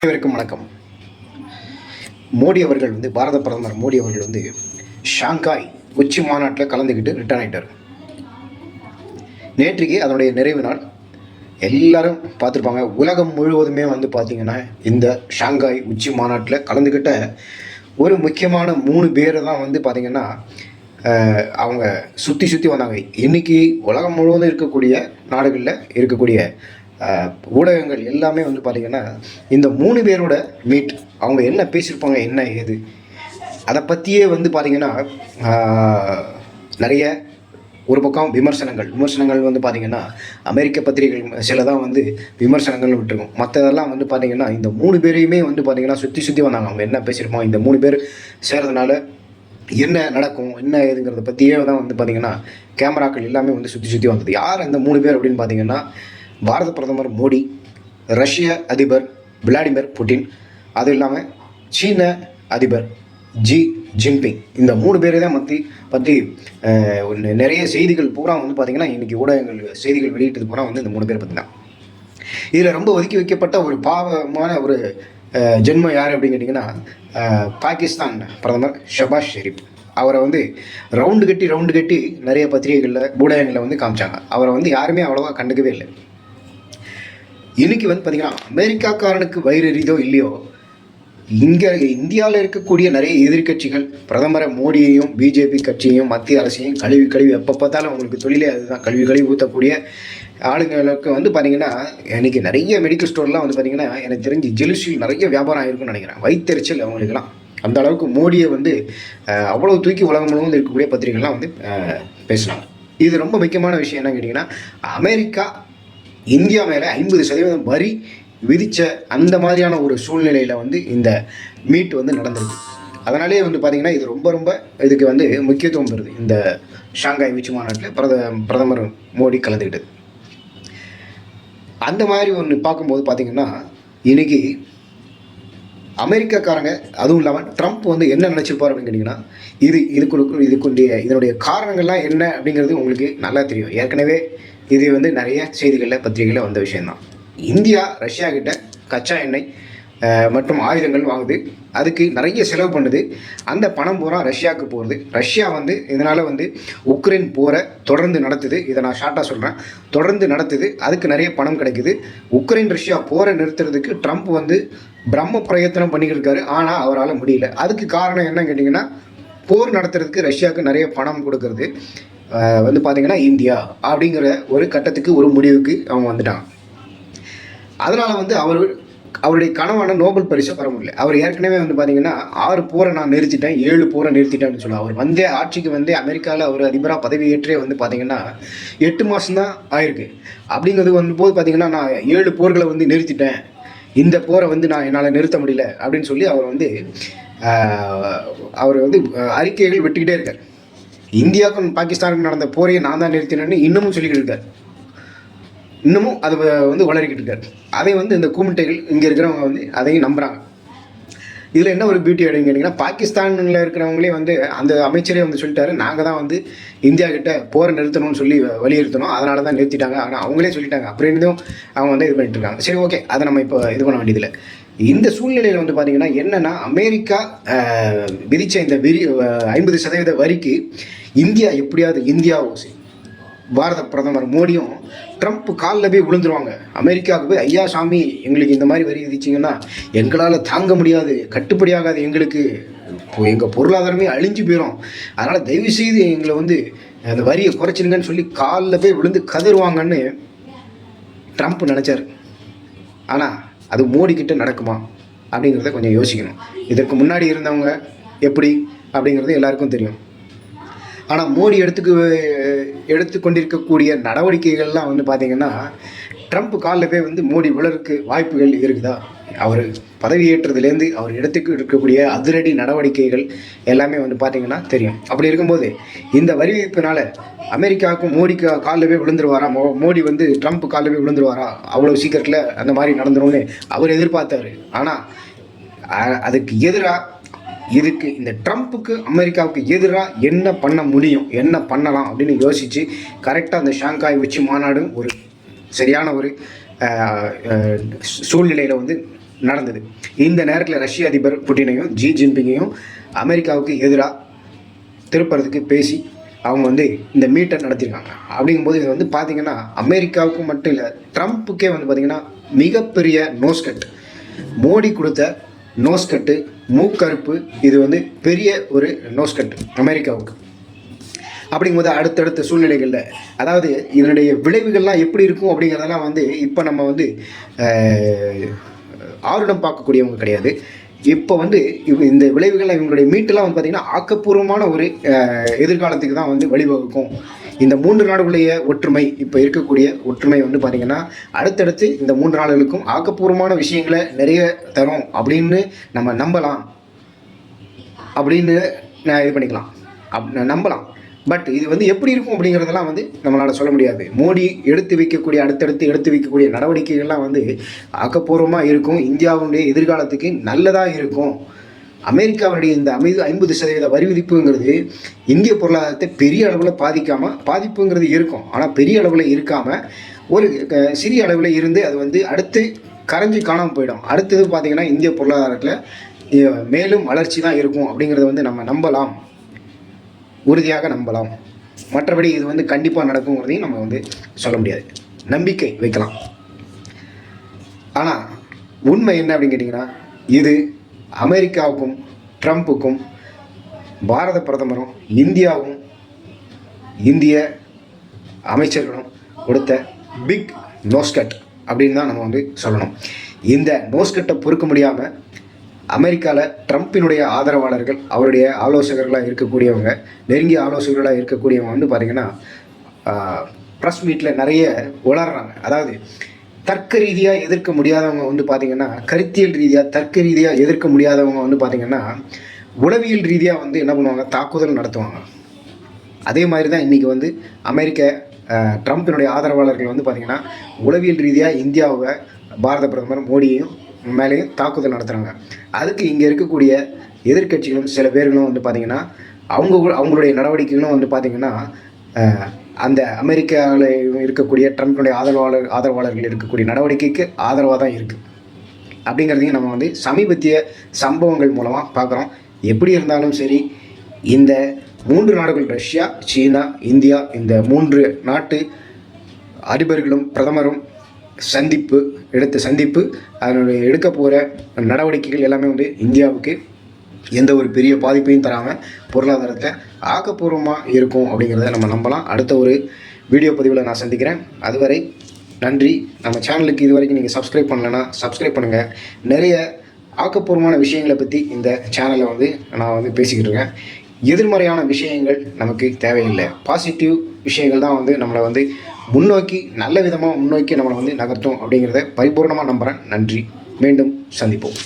அனைவருக்கும் வணக்கம். மோடி அவர்கள் பாரத பிரதமர் மோடி அவர்கள் ஷாங்காய் உச்சி மாநாட்டில் கலந்துக்கிட்டு ரிட்டர்ன் ஆகிட்டார். நேற்றுக்கு அதனுடைய நிறைவு நாள். எல்லாரும் பார்த்துருப்பாங்க. உலகம் முழுவதுமே பார்த்திங்கன்னா இந்த ஷாங்காய் உச்சி மாநாட்டில் கலந்துக்கிட்ட ஒரு முக்கியமான 3 பேரை தான் பார்த்திங்கன்னா அவங்க சுற்றி வந்தாங்க. இன்றைக்கி உலகம் முழுவதும் இருக்கக்கூடிய நாடுகளில் இருக்கக்கூடிய ஊடகங்கள் எல்லாமே பார்த்திங்கன்னா இந்த 3 பேரோட மீட், அவங்க என்ன பேசியிருப்பாங்க, என்ன ஏது, அதை பற்றியே பார்த்திங்கன்னா நிறைய ஒரு பக்கம் விமர்சனங்கள் பார்த்திங்கன்னா அமெரிக்க பத்திரிகைகள் சில தான் விமர்சனங்கள் விட்டுருக்கும். மற்றதெல்லாம் பார்த்திங்கன்னா இந்த 3 பேரையுமே பார்த்திங்கன்னா சுற்றி வந்தாங்க. அவங்க என்ன பேசியிருப்பாங்க, இந்த 3 பேர் சேர்றதுனால என்ன நடக்கும், என்ன ஏதுங்கிறத பற்றியே தான் பார்த்திங்கன்னா கேமராக்கள் எல்லாமே சுற்றி வந்தது. யார் அந்த 3 பேர் அப்படின்னு பார்த்திங்கன்னா பாரத பிரதமர் மோடி, ரஷ்ய அதிபர் விளாடிமிர் புட்டின், அதுவும் இல்லாமல் சீன அதிபர் ஜி ஜின்பிங். இந்த 3 பேரை தான் பற்றி நிறைய செய்திகள் பூரா பார்த்திங்கன்னா இன்றைக்கி ஊடகங்கள் செய்திகள் வெளியிட்டது பூரா இந்த 3 பேரை பற்றி தான். இதில் ரொம்ப ஒதுக்கி வைக்கப்பட்ட ஒரு பாவமான ஒரு ஜென்மம் யார் அப்படின்னு கேட்டிங்கன்னா பாகிஸ்தான் பிரதமர் ஷபாஸ் ஷெரீப். அவரை ரவுண்டு கட்டி நிறைய பத்திரிகைகளில் ஊடகங்களில் காமிச்சாங்க. அவரை யாருமே அவ்வளோவா கண்டுக்கவே இல்லை. இன்றைக்கி பார்த்திங்கன்னா அமெரிக்காக்காரனுக்கு வயிறு எரியுதோ இல்லையோ, இங்கே இந்தியாவில் இருக்கக்கூடிய நிறைய எதிர்கட்சிகள் பிரதமரை மோடியையும் பிஜேபி கட்சியையும் மத்திய அரசையும் கழுவி எப்போ பார்த்தாலும் அவங்களுக்கு தொழிலே அதுதான், கழுவி ஊற்றக்கூடிய ஆளுங்களுக்கு பார்த்திங்கன்னா இன்றைக்கி நிறைய மெடிக்கல் ஸ்டோர்லாம் பார்த்திங்கன்னா எனக்கு தெரிஞ்சு ஜெலுசில் நிறைய வியாபாரம் ஆகிருக்குன்னு நினைக்கிறேன். வயிற்றெரிச்சல் அவங்களுக்கெல்லாம் அந்த அளவுக்கு மோடியை அவ்வளோ தூக்கி உலகம் முழுவதும் இருக்கக்கூடிய பத்திரிகைகள்லாம் பேசினாங்க. இது ரொம்ப முக்கியமான விஷயம் என்னன்னு கேட்டிங்கன்னா, அமெரிக்கா இந்தியா மேலே 50% வரி விதித்த அந்த மாதிரியான ஒரு சூழ்நிலையில் இந்த மீட் நடந்திருக்கு. அதனாலே பார்த்திங்கன்னா இது ரொம்ப இதுக்கு முக்கியத்துவம் பெறுது. இந்த ஷாங்காய் உச்சி மாநாட்டில் பிரதமர் மோடி கலந்துக்கிட்டது. அந்த மாதிரி ஒன்று பார்க்கும்போது பார்த்திங்கன்னா இன்றைக்கி அமெரிக்காக்காரங்க, அதுவும் இல்லாமல் ட்ரம்ப் என்ன நினச்சிருப்பார் அப்படின்னு கேட்டிங்கன்னா, இதனுடைய காரணங்கள்லாம் என்ன அப்படிங்கிறது உங்களுக்கு நல்லா தெரியும். ஏற்கனவே இது நிறைய செய்திகளில் பத்திரிகைகளில் வந்த விஷயந்தான். இந்தியா ரஷ்யா கிட்ட கச்சா எண்ணெய் மற்றும் ஆயுதங்கள் வாங்குது, அதுக்கு நிறைய செலவு பண்ணுது. அந்த பணம் பூரா ரஷ்யாவுக்கு போகிறது. ரஷ்யா இதனால் உக்ரைன் போரை தொடர்ந்து நடத்துது. இதை நான் ஷார்ட்டாக சொல்கிறேன், தொடர்ந்து நடத்துது. அதுக்கு நிறைய பணம் கிடைக்குது. உக்ரைன் ரஷ்யா போரை நிறுத்துறதுக்கு ட்ரம்ப் பிரம்ம பிரயத்தனம் பண்ணிக்கிட்டு இருக்காரு. ஆனால் அவரால் முடியல. அதுக்கு காரணம் என்னன்னு கேட்டிங்கன்னா, போர் நடத்துறதுக்கு ரஷ்யாவுக்கு நிறைய பணம் கொடுக்கறது பார்த்திங்கன்னா இந்தியா அப்படிங்கிற ஒரு கட்டத்துக்கு ஒரு முடிவுக்கு அவங்க வந்துட்டாங்க. அதனால் அவருடைய கனவான நோபல் பரிசை பெற முடியல. அவர் ஏற்கனவே பார்த்திங்கன்னா 6 போரை நான் நிறுத்திட்டேன், 7 போரை நிறுத்திட்டேன்னு சொல்லுவார். அவர் ஆட்சிக்கு அமெரிக்காவில் அவர் அதிபராக பதவியேற்றே பார்த்திங்கன்னா 8 மாதம் தான் ஆயிருக்கு. அப்படிங்கிறது போது பார்த்திங்கன்னா நான் 7 போர்களை நிறுத்திட்டேன், இந்த போரை நான் என்னால் நிறுத்த முடியல அப்படின்னு சொல்லி அவர் அறிக்கைகள் விட்டுக்கிட்டே இருக்கார். இந்தியாவுக்கும் பாகிஸ்தானுக்கும் நடந்த போரையை நான் தான் நிறுத்தினேன்னு இன்னமும் சொல்லிக்கிட்டு இருக்கார். இன்னமும் அதை வளரிக்கிட்டு இருக்கார். அதை இந்த கூமிட்டைகள் இங்கே இருக்கிறவங்க அதையும் நம்புகிறாங்க. இதில் என்ன ஒரு பியூட்டி அப்படின்னு கேட்டிங்கன்னா, பாகிஸ்தானில் இருக்கிறவங்களே அந்த அமைச்சரே சொல்லிட்டாரு, நாங்கள் தான் இந்தியா கிட்ட போரை நிறுத்தணும்னு சொல்லி வலியுறுத்தணும், அதனால தான் நிறுத்திட்டாங்க. ஆனால் அவங்களே சொல்லிட்டாங்க. அப்படின்றதும் அவங்க இது பண்ணிட்டு இருக்காங்க. சரி, ஓகே, அதை நம்ம இப்போ இது பண்ண வேண்டியதில்லை. இந்த சூழ்நிலையில் பார்த்திங்கன்னா என்னென்னா, அமெரிக்கா விதித்த இந்த 50% வரிக்கு இந்தியா எப்படியாவது பாரத பிரதமர் மோடியும் ட்ரம்ப் காலில் போய் விழுந்துருவாங்க. அமெரிக்காவுக்கு போய், ஐயா சாமி, எங்களுக்கு இந்த மாதிரி வரி விதிச்சிங்கன்னா எங்களால் தாங்க முடியாது, கட்டுப்படியாகாது, எங்களுக்கு எங்கள் பொருளாதாரமே அழிஞ்சு போயிடும், அதனால் தயவுசெய்து எங்களை அந்த வரியை குறைச்சிருங்கன்னு சொல்லி காலில் போய் விழுந்து கதறுவாங்கன்னு ட்ரம்ப் நினச்சார். ஆனால் அது மோடி கிட்ட நடக்குமா அப்படிங்கிறத கொஞ்சம் யோசிக்கணும். இதற்கு முன்னாடி இருந்தவங்க எப்படி அப்படிங்கிறது எல்லாருக்கும் தெரியும். ஆனால் மோடி எடுத்துக்கொண்டிருக்கக்கூடிய நடவடிக்கைகள்லாம் பார்த்திங்கன்னா ட்ரம்ப் காலில் போய் மோடி விழறதுக்கு வாய்ப்புகள் இருக்குதா? அவர் பதவியேற்றதுலேருந்து அவர் எடுத்துக்கிட்டு இருக்கக்கூடிய அதிரடி நடவடிக்கைகள் எல்லாமே பார்த்திங்கன்னா தெரியும். அப்படி இருக்கும்போது இந்த வரி விதிப்பினால் அமெரிக்காவுக்கும் மோடிக்கு காலில் போய் விழுந்துருவாரா? மோடி ட்ரம்ப் காலில் போய் விழுந்துருவாரா? அவ்வளோ சீக்கிரத்தில் அந்த மாதிரி நடந்துரும்னு அவர் எதிர்பார்த்தாரு. ஆனால் அதுக்கு எதிராக இந்த ட்ரம்ப்புக்கு அமெரிக்காவுக்கு எதிராக என்ன பண்ண முடியும், என்ன பண்ணலாம் அப்படின்னு யோசித்து கரெக்டாக அந்த ஷாங்காய் உச்சி மாநாடு ஒரு சரியான ஒரு சூழ்நிலையில் நடந்தது. இந்த நேரத்தில் ரஷ்ய அதிபர் புட்டினையும் ஜி ஜின்பிங்கையும் அமெரிக்காவுக்கு எதிராக திருப்புறதுக்கு பேசி அவங்க வந்து இந்த மீட்டை நடத்தியிருக்காங்க. அப்படிங்கும்போது இது வந்து பார்த்திங்கன்னா அமெரிக்காவுக்கு மட்டும் இல்லை, ட்ரம்ப்புக்கே வந்து பார்த்திங்கன்னா மிகப்பெரிய நோஸ்கட். மோடி கொடுத்த நோஸ்கட்டு, மூக்கறுப்பு, இது வந்து பெரிய ஒரு நோஸ்கட்டு அமெரிக்காவுக்கு. அப்படிங்கும்போது அடுத்தடுத்த சூழ்நிலைகளில், அதாவது இதனுடைய விளைவுகள்லாம் எப்படி இருக்கும் அப்படிங்கிறதெல்லாம் வந்து இப்போ நம்ம வந்து ஆருடம் பார்க்கக்கூடியவங்க கிடையாது. இப்போ வந்து இந்த விளைவுகள் இவங்களுடைய மீட்டெல்லாம் வந்து பார்த்திங்கன்னா ஆக்கப்பூர்வமான ஒரு எதிர்காலத்துக்கு தான் வந்து வழிவகுக்கும். இந்த 3 நாடுகளுடைய ஒற்றுமை, இப்போ இருக்கக்கூடிய ஒற்றுமை வந்து பார்த்திங்கன்னா அடுத்தடுத்து இந்த 3 நாடுகளுக்கும் ஆக்கப்பூர்வமான விஷயங்களை நிறைய தரும் அப்படின்னு நம்ம நம்பலாம், அப்படின்னு இது பண்ணிக்கலாம், நம்பலாம். பட் இது வந்து எப்படி இருக்கும் அப்படிங்கிறதெல்லாம் வந்து நம்மளால் சொல்ல முடியாது. மோடி அடுத்தடுத்து எடுத்து வைக்கக்கூடிய நடவடிக்கைகள்லாம் வந்து ஆக்கப்பூர்வமாக இருக்கும், இந்தியாவுடைய எதிர்காலத்துக்கு நல்லதாக இருக்கும். அமெரிக்காவுடைய இந்த 50% வரி விதிப்புங்கிறது இந்திய பொருளாதாரத்தை பெரிய அளவில் பாதிப்புங்கிறது இருக்கும். ஆனால் பெரிய அளவில் இருக்காமல் ஒரு சிறிய அளவில் இருந்து அது வந்து அடுத்து கரைஞ்சி காணாமல் போயிடும். அடுத்தது பார்த்திங்கன்னா இந்திய பொருளாதாரத்தில் மேலும் வளர்ச்சி தான் இருக்கும் அப்படிங்கிறத வந்து நம்ம நம்பலாம், உறுதியாக நம்பலாம். மற்றபடி இது வந்து கண்டிப்பாக நடக்குங்கிறதையும் நம்ம வந்து சொல்ல முடியாது, நம்பிக்கை வைக்கலாம். ஆனால் உண்மை என்ன அப்படின்னு கேட்டிங்கன்னா, இது அமெரிக்காவுக்கும் ட்ரம்ப்புக்கும் பாரத பிரதமரும் இந்தியாவும் இந்திய அமைச்சர்களும் கொடுத்த பிக் நோஸ்கட் அப்படின்னு தான் நம்ம வந்து சொல்லணும். இந்த நோஸ்கட்டை பொறுக்க முடியாமல் அமெரிக்காவில் ட்ரம்ப்பினுடைய ஆதரவாளர்கள், அவருடைய ஆலோசகர்களாக இருக்கக்கூடியவங்க, நெருங்கிய ஆலோசகர்களாக இருக்கக்கூடியவங்க வந்து பார்த்திங்கன்னா ப்ரெஸ் மீட்டில் நிறைய உளர்றாங்க. அதாவது தர்க்க ரீதியாக எதிர்க்க முடியாதவங்க வந்து பார்த்திங்கன்னா, கருத்தியல் ரீதியாக தர்க்க ரீதியாக எதிர்க்க முடியாதவங்க வந்து பார்த்திங்கன்னா உளவியல் ரீதியாக வந்து என்ன பண்ணுவாங்க, தாக்குதல் நடத்துவாங்க. அதே மாதிரி தான் இன்றைக்கி வந்து ட்ரம்ப்பினுடைய ஆதரவாளர்கள் வந்து பார்த்திங்கன்னா உளவியல் ரீதியாக இந்தியாவை பாரத பிரதமர் மோடியையும் மேலேயும் தாக்குதல் நடத்துகிறாங்க. அதுக்கு இங்கே இருக்கக்கூடிய எதிர்க்கட்சிகளும் சில பேர்களும் வந்து பார்த்திங்கன்னா அவங்களுடைய நடவடிக்கைகளும் வந்து பார்த்திங்கன்னா அந்த அமெரிக்காவில் இருக்கக்கூடிய ட்ரம்ப்புடைய ஆதரவாளர்கள் இருக்கக்கூடிய நடவடிக்கைக்கு ஆதரவாக தான் இருக்குது. அப்படிங்கிறதையும் நம்ம வந்து சமீபத்திய சம்பவங்கள் மூலமாக பார்க்குறோம். எப்படி இருந்தாலும் சரி, இந்த 3 நாடுகள், ரஷ்யா, சீனா, இந்தியா, இந்த 3 நாட்டு அதிபர்களும் பிரதமரும் எடுத்த சந்திப்பு, அதனுடைய எடுக்க போகிற நடவடிக்கைகள் எல்லாமே வந்து இந்தியாவுக்கு எந்த ஒரு பெரிய பாதிப்பையும் தராமல் பொருளாதாரத்தை ஆக்கப்பூர்வமாக இருக்கும் அப்படிங்கிறத நம்ம நம்பலாம். அடுத்த ஒரு வீடியோ பதிவில் நான் சந்திக்கிறேன். அதுவரை நன்றி. நம்ம சேனலுக்கு இது வரைக்கும் நீங்கள் சப்ஸ்கிரைப் பண்ணலைன்னா சப்ஸ்கிரைப் பண்ணுங்கள். நிறைய ஆக்கப்பூர்வமான விஷயங்களை பற்றி இந்த சேனலில் வந்து நான் வந்து பேசிக்கிட்டு இருக்கேன். எதிர்மறையான விஷயங்கள் நமக்கு தேவையில்லை. பாசிட்டிவ் விஷயங்கள் தான் வந்து நம்மளை வந்து நல்ல விதமாக முன்னோக்கி நம்மளை வந்து நகர்த்தும் அப்படிங்கிறத பரிபூர்ணமாக நம்புகிறேன். நன்றி. மீண்டும் சந்திப்போம்.